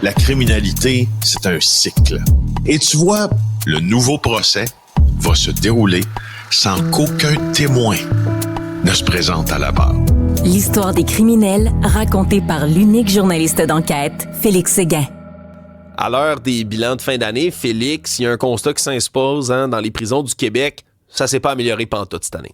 la criminalité, c'est un cycle. Et tu vois, le nouveau procès va se dérouler sans qu'aucun témoin ne se présente à la barre. L'histoire des criminels racontée par l'unique journaliste d'enquête, Félix Séguin. À l'heure des bilans de fin d'année, Félix, il y a un constat qui s'impose dans les prisons du Québec. Ça s'est pas amélioré pantoute cette année.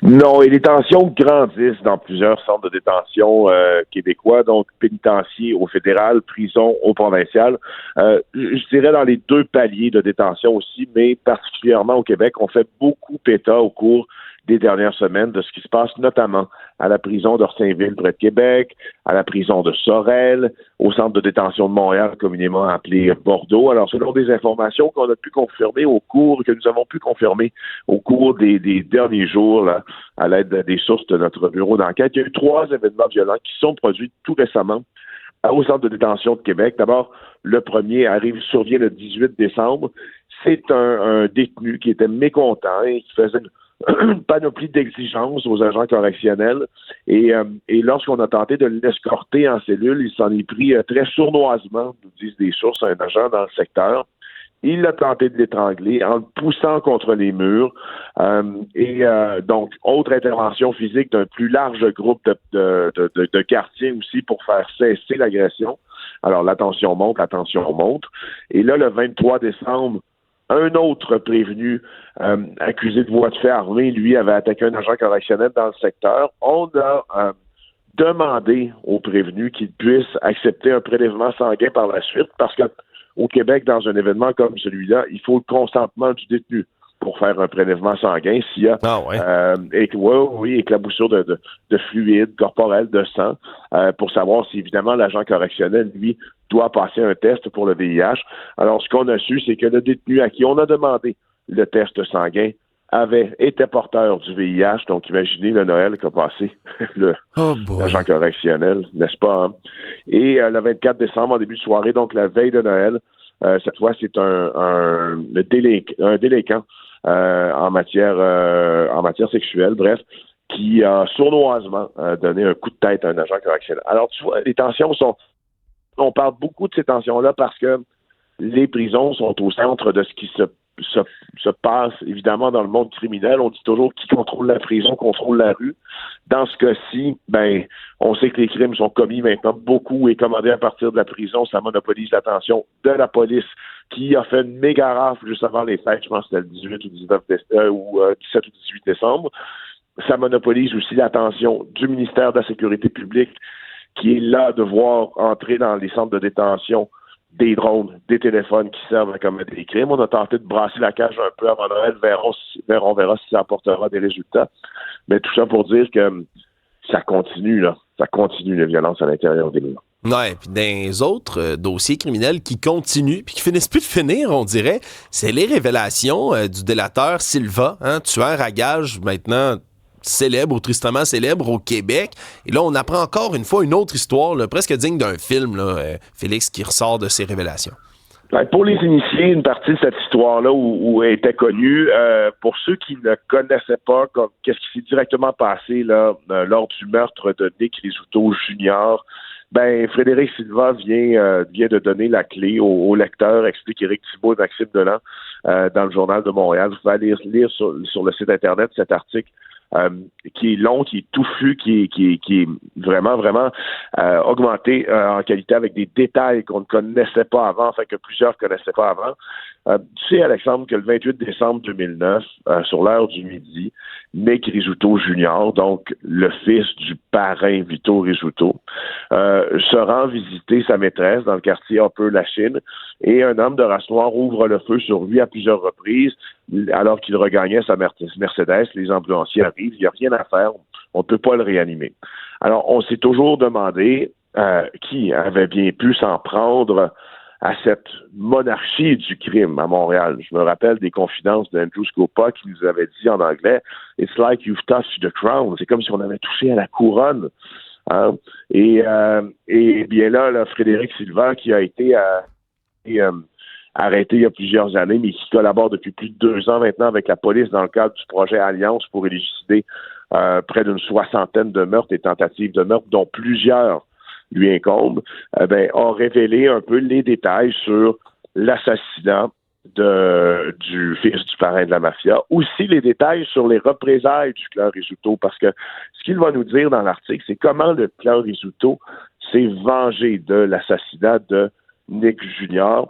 Non, et les tensions grandissent dans plusieurs centres de détention québécois, donc pénitenciers au fédéral, prison au provincial. Je dirais dans les deux paliers de détention aussi, mais particulièrement au Québec, on fait beaucoup péta au cours des dernières semaines de ce qui se passe notamment à la prison d'Orsainville près de Québec, à la prison de Sorel, au centre de détention de Montréal, communément appelé Bordeaux. Alors, selon des informations que nous avons pu confirmer au cours des derniers jours, là, à l'aide des sources de notre bureau d'enquête, il y a eu 3 événements violents qui sont produits tout récemment au centre de détention de Québec. D'abord, le premier survient le 18 décembre. C'est un détenu qui était mécontent et qui faisait une panoplie d'exigences aux agents correctionnels et lorsqu'on a tenté de l'escorter en cellule, il s'en est pris très sournoisement, nous disent des sources, un agent dans le secteur. Il a tenté de l'étrangler en le poussant contre les murs donc autre intervention physique d'un plus large groupe de gardiens aussi pour faire cesser l'agression. Alors la tension monte et là le 23 décembre, un autre prévenu accusé de voie de fait armée, lui, avait attaqué un agent correctionnel dans le secteur. On a demandé au prévenu qu'il puisse accepter un prélèvement sanguin par la suite parce que au Québec, dans un événement comme celui-là, il faut le consentement du détenu pour faire un prélèvement sanguin s'il y a éclaboussure de fluide corporel, de sang, pour savoir si, évidemment, l'agent correctionnel, lui, doit passer un test pour le VIH. Alors, ce qu'on a su, c'est que le détenu à qui on a demandé le test sanguin était porteur du VIH. Donc, imaginez le Noël qu'a passé l'agent correctionnel, n'est-ce pas? Hein? Et le 24 décembre, en début de soirée, donc la veille de Noël, cette fois, c'est un délinquant en matière sexuelle, bref, qui a sournoisement donné un coup de tête à un agent correctionnel. Alors, tu vois, les tensions on parle beaucoup de ces tensions-là parce que les prisons sont au centre de ce qui se passe, évidemment, dans le monde criminel. On dit toujours qui contrôle la prison, contrôle la rue. Dans ce cas-ci, on sait que les crimes sont commis maintenant beaucoup et commandés à partir de la prison. Ça monopolise l'attention de la police qui a fait une méga rafle juste avant les fêtes. Je pense que c'était le 18 ou 17 ou 18 décembre. Ça monopolise aussi l'attention du ministère de la Sécurité publique qui est là de voir entrer dans les centres de détention des drones, des téléphones qui servent à commettre des crimes. On a tenté de brasser la cage un peu avant Noël, on verra si ça apportera des résultats. Mais tout ça pour dire que ça continue, là. Ça continue, les violences à l'intérieur des murs. Ouais, puis dans les autres dossiers criminels qui continuent puis qui finissent plus de finir, on dirait, c'est les révélations du délateur Silva, tueur à gages maintenant célèbre ou tristement célèbre au Québec. Et là, on apprend encore une fois une autre histoire, là, presque digne d'un film, là, Félix, qui ressort de ses révélations. Pour les initiés, une partie de cette histoire-là où elle était connue, pour ceux qui ne connaissaient pas qu'est-ce qui s'est directement passé là lors du meurtre de Nick Rizzuto Jr., Frédéric Silva vient de donner la clé au lecteur, explique Éric Thibault et Maxime Delan dans le Journal de Montréal. Vous pouvez aller lire sur le site Internet cet article qui est long, qui est touffu, qui est vraiment, vraiment augmenté en qualité avec des détails qu'on ne connaissait pas avant, enfin que plusieurs ne connaissaient pas avant. Tu sais, Alexandre, que le 28 décembre 2009, sur l'heure du midi, Nick Rizzuto Jr., donc le fils du parrain Vito Rizzuto, se rend visiter sa maîtresse dans le quartier Upper-Lachine et un homme de race noire ouvre le feu sur lui à plusieurs reprises alors qu'il regagnait sa Mercedes. Les ambulanciers arrivent, il n'y a rien à faire, on ne peut pas le réanimer. Alors, on s'est toujours demandé qui avait bien pu s'en prendre à cette monarchie du crime à Montréal. Je me rappelle des confidences d'Andrew Scopa qui nous avait dit en anglais « It's like you've touched the crown ». C'est comme si on avait touché à la couronne. Hein? Et bien là, Frédéric Silva, qui a été arrêté il y a plusieurs années, mais qui collabore depuis plus de 2 ans maintenant avec la police dans le cadre du projet Alliance pour élucider près d'une 60aine de meurtres et tentatives de meurtre, dont plusieurs lui incombe, a révélé un peu les détails sur l'assassinat du fils du parrain de la mafia, aussi les détails sur les représailles du clan Rizzuto, parce que ce qu'il va nous dire dans l'article, c'est comment le clan Rizzuto s'est vengé de l'assassinat de Nick Jr.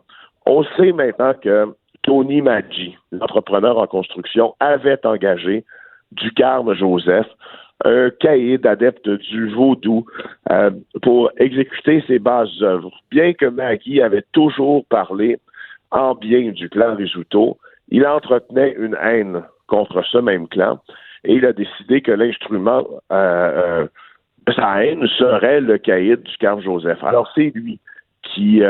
On sait maintenant que Tony Maggi, l'entrepreneur en construction, avait engagé Ducarme Joseph, un caïd adepte du vaudou, pour exécuter ses basses œuvres. Bien que Maggi avait toujours parlé en bien du clan Rizzuto, il entretenait une haine contre ce même clan et il a décidé que l'instrument de sa haine serait le caïd Ducarme Joseph. Alors c'est lui qui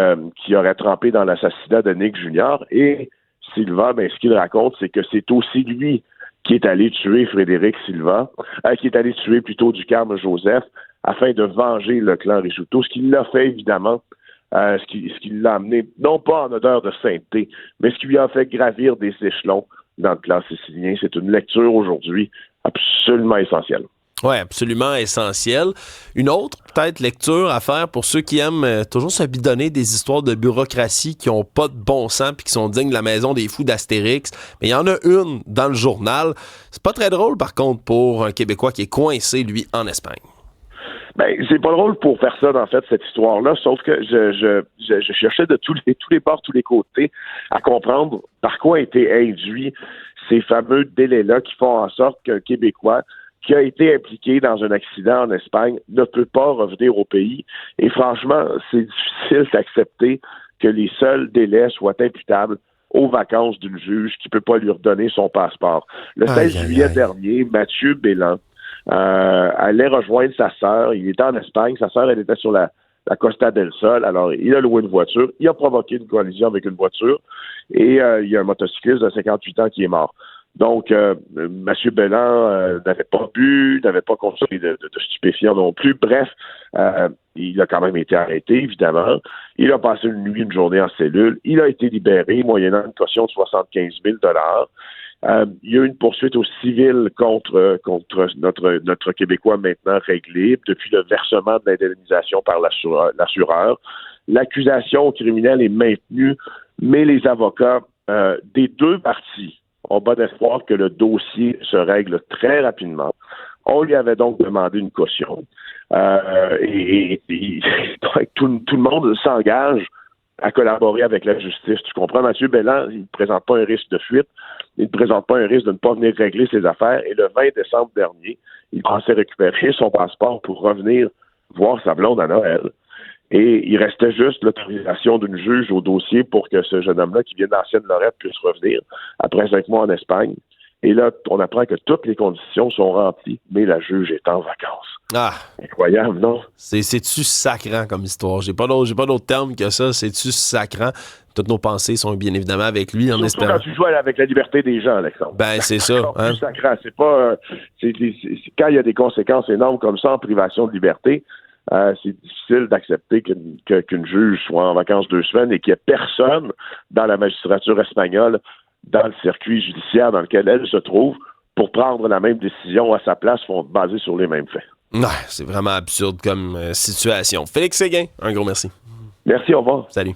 aurait trempé dans l'assassinat de Nick Jr. et Silva, ce qu'il raconte, c'est que c'est aussi lui qui est allé tuer Frédéric Silva, qui est allé tuer plutôt Ducarme Joseph afin de venger le clan Rizzuto, ce qui l'a fait évidemment, ce qui l'a amené, non pas en odeur de sainteté, mais ce qui lui a fait gravir des échelons dans le clan sicilien. C'est une lecture aujourd'hui absolument essentielle. Oui, absolument essentiel. Une autre, peut-être, lecture à faire pour ceux qui aiment toujours se bidonner des histoires de bureaucratie qui n'ont pas de bon sens puis qui sont dignes de la maison des fous d'Astérix. Mais il y en a une dans le journal. C'est pas très drôle, par contre, pour un Québécois qui est coincé, lui, en Espagne. C'est pas drôle pour personne, en fait, cette histoire-là, sauf que je cherchais de tous les bords, tous les côtés, à comprendre par quoi étaient induits ces fameux délais-là qui font en sorte qu'un Québécois qui a été impliqué dans un accident en Espagne ne peut pas revenir au pays. Et franchement, c'est difficile d'accepter que les seuls délais soient imputables aux vacances d'une juge qui ne peut pas lui redonner son passeport. Le 16 juillet dernier, Mathieu Bélan allait rejoindre sa sœur. Il était en Espagne. Sa sœur, elle était sur la Costa del Sol. Alors, il a loué une voiture. Il a provoqué une collision avec une voiture. Et il y a un motocycliste de 58 ans qui est mort. Donc, M. Bélan n'avait pas bu, n'avait pas consommé de stupéfiants non plus. Bref, il a quand même été arrêté, évidemment. Il a passé une journée en cellule. Il a été libéré, moyennant une caution de 75 000 il y a eu une poursuite au civil contre notre Québécois maintenant réglé depuis le versement de l'indemnisation par l'assureur. L'accusation criminelle est maintenue, mais les avocats des deux parties ont bon espoir que le dossier se règle très rapidement. On lui avait donc demandé une caution. Et tout le monde s'engage à collaborer avec la justice. Tu comprends, Mathieu Bélan, il ne présente pas un risque de fuite, il ne présente pas un risque de ne pas venir régler ses affaires. Et le 20 décembre dernier, il pensait récupérer son passeport pour revenir voir sa blonde à Noël. Et il restait juste l'autorisation d'une juge au dossier pour que ce jeune homme-là, qui vient d'Ancienne-Lorette, puisse revenir après 5 mois en Espagne. Et là, on apprend que toutes les conditions sont remplies, mais la juge est en vacances. Ah! Incroyable, non? C'est-tu sacrant comme histoire? J'ai pas d'autre terme que ça. C'est-tu sacrant? Toutes nos pensées sont bien évidemment avec lui, en espérant. Quand tu joues avec la liberté des gens, Alexandre. C'est ça. Hein? C'est sacrant. C'est pas... quand il y a des conséquences énormes comme ça en privation de liberté, c'est difficile d'accepter qu'une juge soit en vacances 2 semaines et qu'il n'y ait personne dans la magistrature espagnole, dans le circuit judiciaire dans lequel elle se trouve, pour prendre la même décision à sa place, basée sur les mêmes faits. C'est vraiment absurde comme situation. Félix Séguin, un gros merci. Merci, au revoir. Salut.